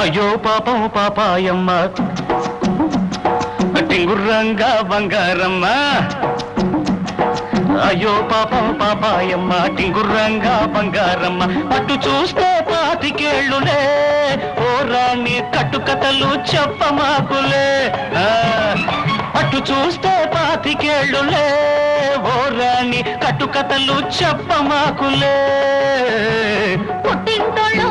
అయ్యో పాపం పాపాయమ్మ టింగుర్రంగా బంగారమ్మ అయ్యో పాపం పాపాయమ్మ టింగుర్రంగా బంగారమ్మ అటు చూస్తే పాతికేళ్ళులే ఓ రాణి కట్టుకథలు చెప్పమాకులే అటు చూస్తే పాతికేళ్ళులే ఓ రాణి కట్టుకథలు చెప్పమాకులే పుట్టింటోళ్ళు